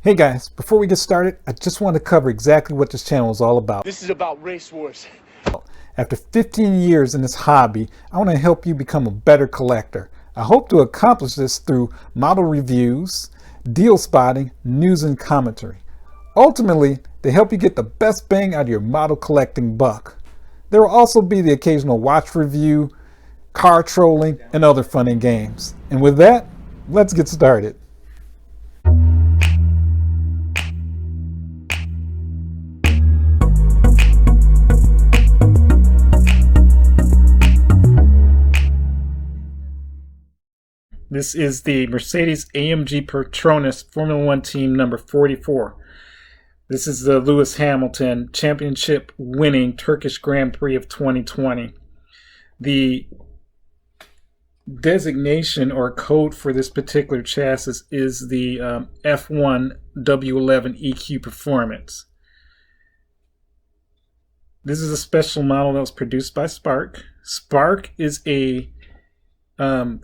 Hey guys, before we get started, I just want to cover exactly what this channel is all about. This is about race wars. After 15 years in this hobby, I want to help you become a better collector. I hope to accomplish this through model reviews, deal spotting, news, and commentary. Ultimately, to help you get the best bang out of your model collecting buck. There will also be the occasional watch review, car trolling, and other fun and games. And with that, let's get started. This is the Mercedes-AMG Petronas Formula One team number 44. This is the Lewis Hamilton championship winning Turkish Grand Prix of 2020. The designation or code for this particular chassis is the F1 W11 EQ Performance. This is a special model that was produced by Spark. Spark is a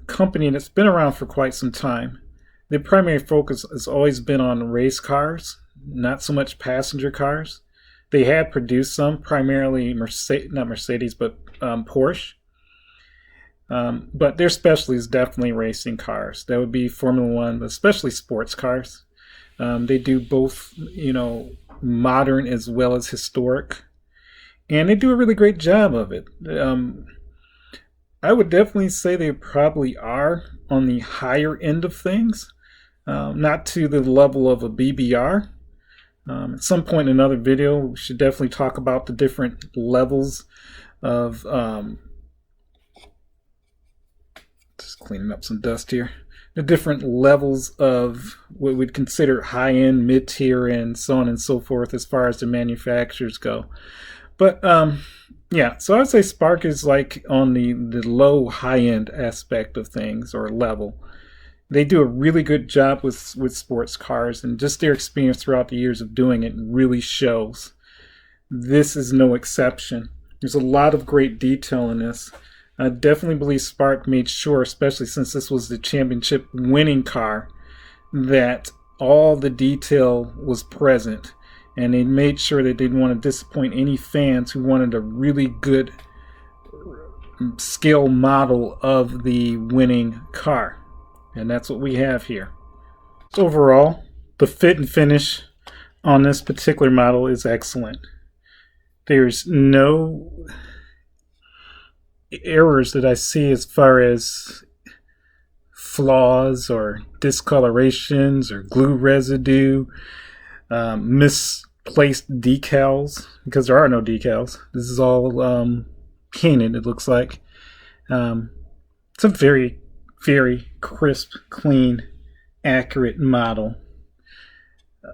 company that's been around for quite some time. Their primary focus has always been on race cars, not so much passenger cars. They had produced some, primarily not Mercedes, but Porsche. But their specialty is definitely racing cars. That would be Formula One, but especially sports cars. They do both, modern as well as historic, and they do a really great job of it. I would definitely say they probably are on the higher end of things, not to the level of a BBR. At some point in another video, we should definitely talk about the different levels of, just cleaning up some dust here, the different levels of what we'd consider high-end, mid-tier, and so on and so forth as far as the manufacturers go. But yeah, so I would say Spark is like on the low high-end aspect of things, or level. They do a really good job with sports cars, and just their experience throughout the years of doing it really shows. This is no exception. There's a lot of great detail in this. I definitely believe Spark made sure, especially since this was the championship winning car, that all the detail was present. And they made sure that they didn't want to disappoint any fans who wanted a really good scale model of the winning car. And that's what we have here. So overall, the fit and finish on this particular model is excellent. There's no errors that I see as far as flaws or discolorations or glue residue, misplaced decals, because there are no decals. This is all painted, it looks like. It's a very, very crisp, clean, accurate model.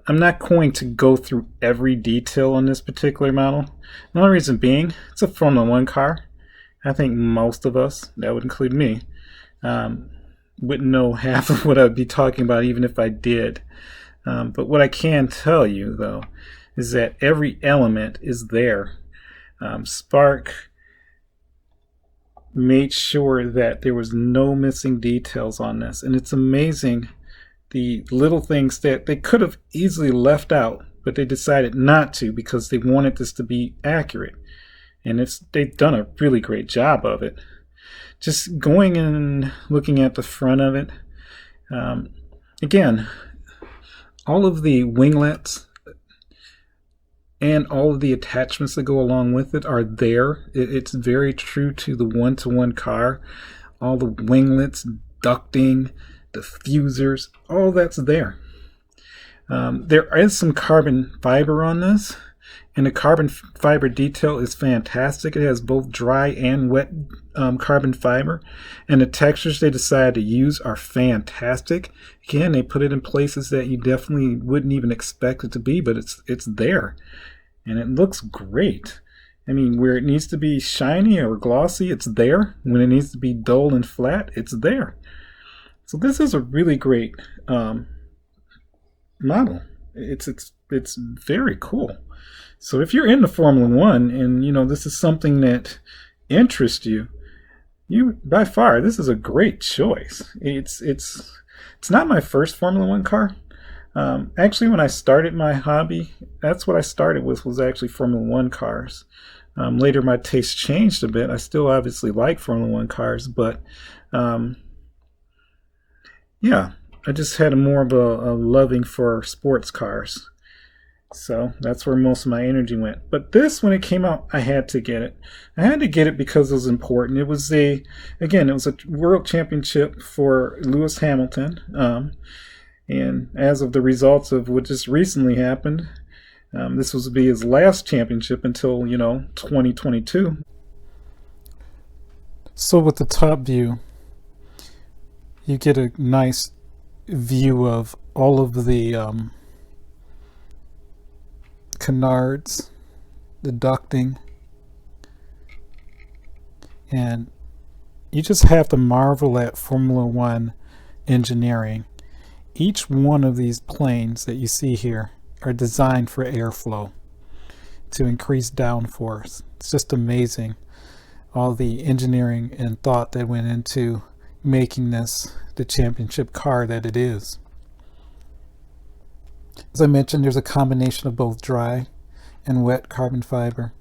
I'm not going to go through every detail on this particular model. The only reason being, it's a Formula One car. I think most of us, that would include me, wouldn't know half of what I'd be talking about even if I did. But what I can tell you, though, is that every element is there. Spark made sure that there was no missing details on this. And it's amazing the little things that they could have easily left out, but they decided not to because they wanted this to be accurate. And they've done a really great job of it. Just going and looking at the front of it, again, all of the winglets and all of the attachments that go along with it are there. It's very true to the one-to-one car. All the winglets, ducting, diffusers, all that's there. There is some carbon fiber on this, and the carbon fiber detail is fantastic. It has both dry and wet carbon fiber, and the textures they decided to use are fantastic. Again, they put it in places that you definitely wouldn't even expect it to be, but it's there, and it looks great. I mean, where it needs to be shiny or glossy, it's there. When it needs to be dull and flat, it's there. So this is a really great model. It's very cool. So if you're into Formula One and this is something that interests you, by far this is a great choice. It's not my first Formula One car. Actually, when I started my hobby, that's what I started with, was actually Formula One cars. Later, my taste changed a bit. I still obviously like Formula One cars, but yeah, I just had more of a loving for sports cars. So that's where most of my energy went. But this, when it came out, I had to get it. I had to get it because it was important. It was again, it was a world championship for Lewis Hamilton. And as of the results of what just recently happened, this was to be his last championship until, 2022. So with the top view, you get a nice view of all of the canards, the ducting, and you just have to marvel at Formula One engineering. Each one of these planes that you see here are designed for airflow to increase downforce. It's just amazing, all the engineering and thought that went into making this the championship car that it is. As I mentioned, there's a combination of both dry and wet carbon fiber.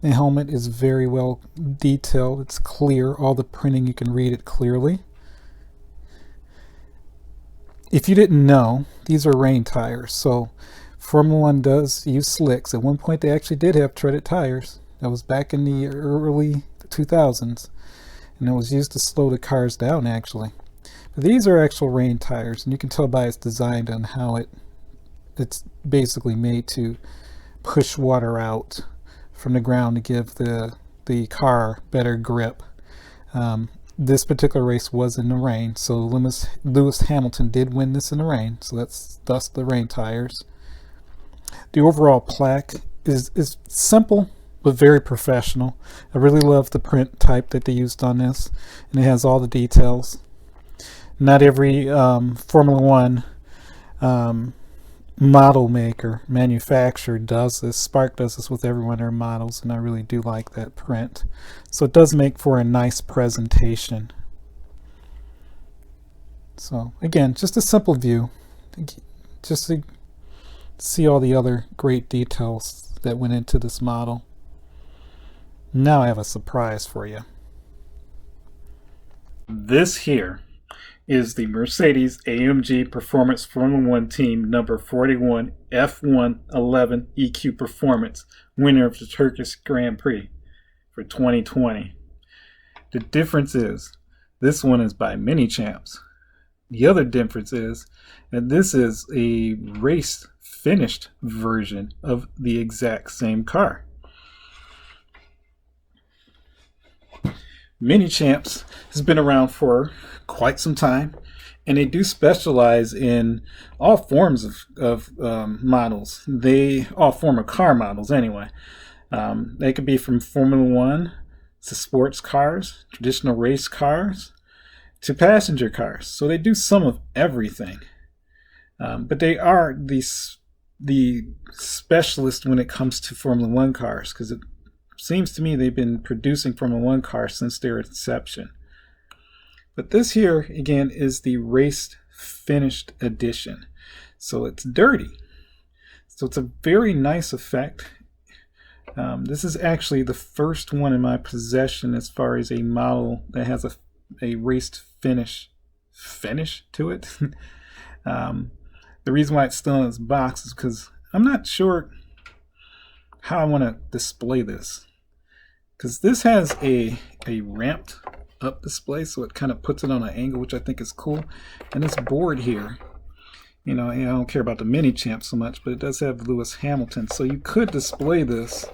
The helmet is very well detailed. It's clear. All the printing, you can read it clearly. If you didn't know, these are rain tires. So Formula One does use slicks. At one point, they actually did have treaded tires. That was back in the early 2000s. And it was used to slow the cars down, actually. But these are actual rain tires, and you can tell by its design on how it's basically made to push water out from the ground to give the car better grip. This particular race was in the rain, so Lewis Hamilton did win this in the rain, so that's thus the rain tires. The overall plaque is simple but very professional. I really love the print type that they used on this, and it has all the details. Not every Formula One model maker, manufacturer does this. Spark does this with every one of their models, and I really do like that print. So it does make for a nice presentation. So again, just a simple view, just to see all the other great details that went into this model. Now I have a surprise for you. This here is the Mercedes-AMG Performance Formula One Team number 41 F111 EQ Performance, winner of the Turkish Grand Prix for 2020. The difference is this one is by Minichamps. The other difference is that this is a race finished version of the exact same car. Minichamps has been around for quite some time, and they do specialize in all forms of models. All form of car models anyway. They could be from Formula One to sports cars, traditional race cars, to passenger cars. So they do some of everything. But they are the specialist when it comes to Formula One cars, because it seems to me they've been producing Formula One cars since their inception. But this here, again, is the race finished edition. So it's dirty. So it's a very nice effect. This is actually the first one in my possession as far as a model that has a raced finish to it. The reason why it's still in its box is because I'm not sure how I want to display this. Because this has a ramped up display, so it kind of puts it on an angle, which I think is cool. And this board here, I don't care about the Minichamps so much, but it does have Lewis Hamilton. So you could display this,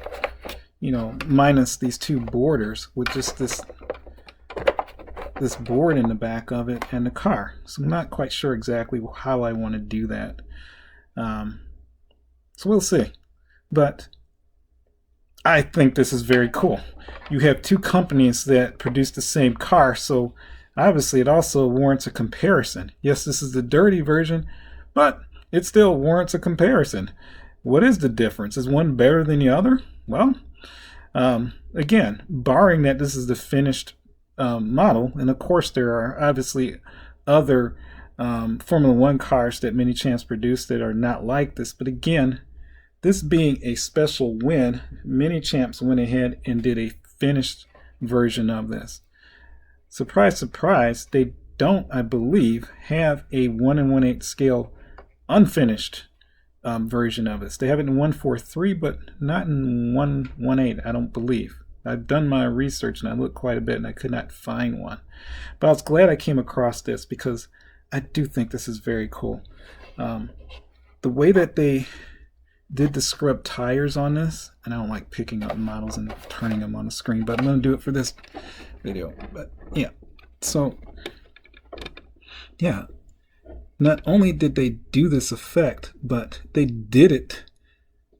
minus these two borders, with just this board in the back of it and the car. So I'm not quite sure exactly how I want to do that. So we'll see. But I think this is very cool. You have two companies that produce the same car, so obviously it also warrants a comparison. Yes, this is the dirty version, but it still warrants a comparison. What is the difference? Is one better than the other? Well, again, barring that this is the finished model, and of course there are obviously other Formula One cars that Minichamps produced that are not like this. But again, this being a special win, Minichamps went ahead and did a finished version of this. Surprise, surprise, they don't, I believe, have a 1 1/8 scale unfinished version of this. They have it in 1/4/3, but not in 1 1/8, I don't believe. I've done my research and I looked quite a bit and I could not find one. But I was glad I came across this because I do think this is very cool. The way that they did the scrub tires on this, and I don't like picking up models and turning them on the screen, but I'm going to do it for this video. But yeah, so yeah, not only did they do this effect, but they did it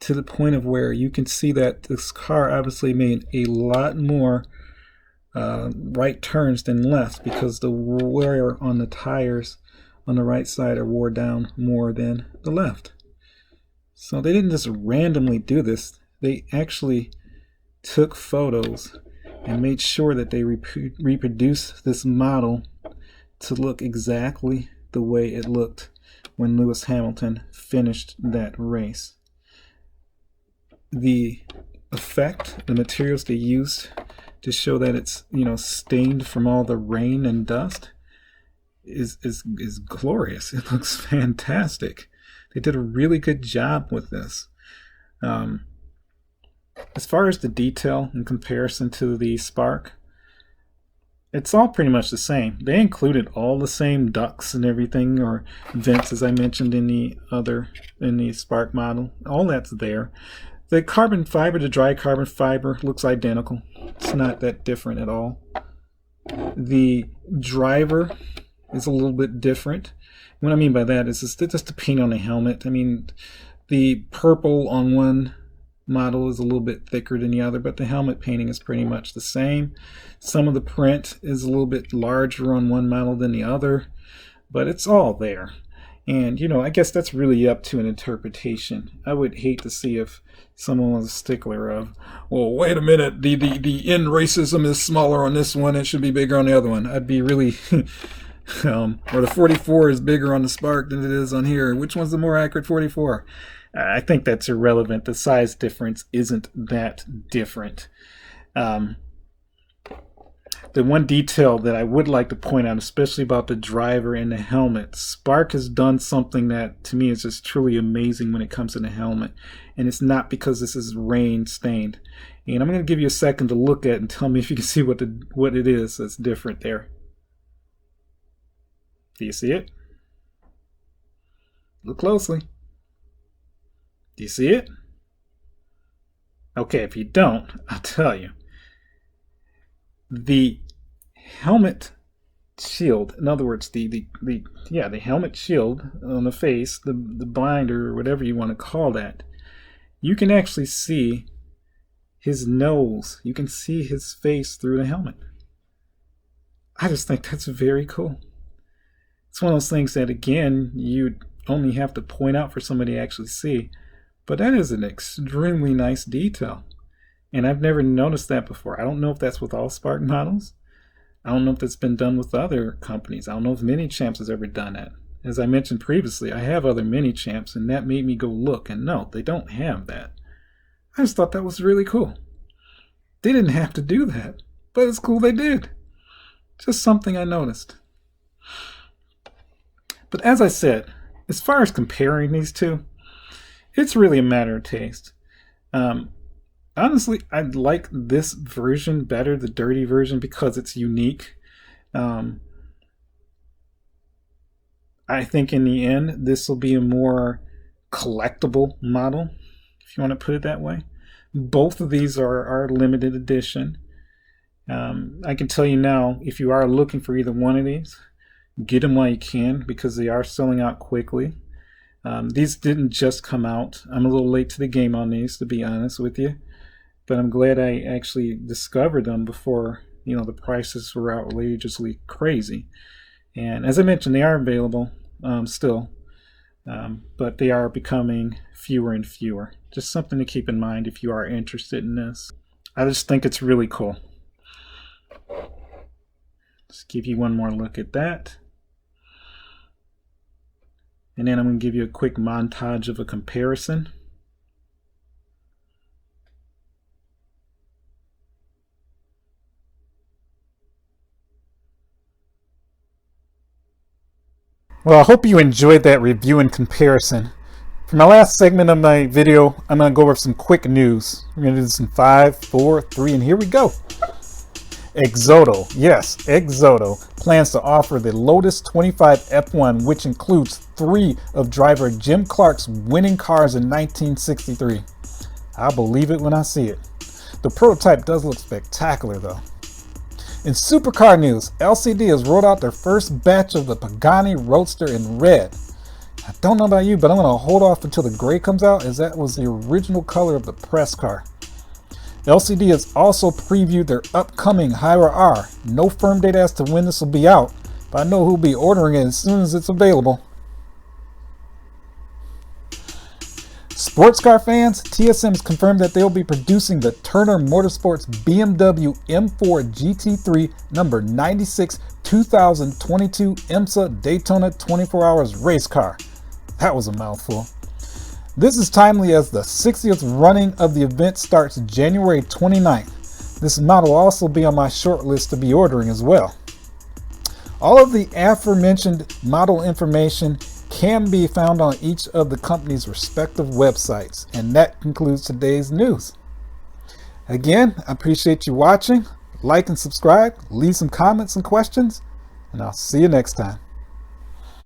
to the point of where you can see that this car obviously made a lot more right turns than left, because the wear on the tires on the right side are wore down more than the left. So they didn't just randomly do this. They actually took photos and made sure that they reproduced this model to look exactly the way it looked when Lewis Hamilton finished that race. The effect, the materials they used to show that it's, you know, stained from all the rain and dust is glorious. It looks fantastic. They did a really good job with this. As far as the detail in comparison to the Spark, it's all pretty much the same. They included all the same ducts and everything, or vents, as I mentioned in the Spark model. All that's there. The carbon fiber, the dry carbon fiber, looks identical. It's not that different at all. The driver is a little bit different. What I mean by that is just the paint on the helmet. I mean, the purple on one model is a little bit thicker than the other, but the helmet painting is pretty much the same. Some of the print is a little bit larger on one model than the other, but it's all there. And, you know, I guess that's really up to an interpretation. I would hate to see if someone was a stickler of, well, wait a minute, the end racism is smaller on this one, it should be bigger on the other one. I'd be really, or the 44 is bigger on the Spark than it is on here. Which one's the more accurate 44? I think that's irrelevant. The size difference isn't that different. The one detail that I would like to point out, especially about the driver and the helmet, Spark has done something that to me is just truly amazing when it comes to the helmet. And it's not because this is rain stained. And I'm going to give you a second to look at it and tell me if you can see what it is that's different there. Do you see it? Look closely. Do you see it? Okay, if you don't, I'll tell you. The helmet shield, in other words, the helmet shield on the face, the binder, or whatever you want to call that, you can actually see his nose. You can see his face through the helmet. I just think that's very cool. It's one of those things that, again, you only have to point out for somebody to actually see. But that is an extremely nice detail. And I've never noticed that before. I don't know if that's with all Spark models. I don't know if that's been done with other companies. I don't know if Minichamps has ever done that. As I mentioned previously, I have other Minichamps, and that made me go look. And no, they don't have that. I just thought that was really cool. They didn't have to do that, but it's cool they did. Just something I noticed. But as I said, as far as comparing these two, it's really a matter of taste. Honestly, I like this version better, the dirty version, because it's unique. I think in the end, this will be a more collectible model, if you want to put it that way. Both of these are limited edition. I can tell you now, if you are looking for either one of these, get them while you can, because they are selling out quickly. These didn't just come out. I'm a little late to the game on these, to be honest with you. But I'm glad I actually discovered them before, you know, the prices were outrageously crazy. And as I mentioned, they are available still, but they are becoming fewer and fewer. Just something to keep in mind if you are interested in this. I just think it's really cool. Just give you one more look at that. And then I'm going to give you a quick montage of a comparison. Well, I hope you enjoyed that review and comparison. For my last segment of my video, I'm going to go over some quick news. We're going to do this in 5, 4, 3, and here we go. Exodo, yes, Exodo plans to offer the Lotus 25 F1, which includes 3 of driver Jim Clark's winning cars in 1963. I'll believe it when I see it. The prototype does look spectacular though. In supercar news, LCD has rolled out their first batch of the Pagani Roadster in red. I don't know about you, but I'm going to hold off until the gray comes out, as that was the original color of the press car. LCD has also previewed their upcoming Hyra R. No firm date as to when this will be out, but I know who'll be ordering it as soon as it's available. Sports car fans, TSM has confirmed that they'll be producing the Turner Motorsports BMW M4 GT3 number 96 2022 IMSA Daytona 24 Hours race car. That was a mouthful. This is timely as the 60th running of the event starts January 29th. This model will also be on my short list to be ordering as well. All of the aforementioned model information can be found on each of the company's respective websites. And that concludes today's news. Again, I appreciate you watching. Like and subscribe, leave some comments and questions, and I'll see you next time.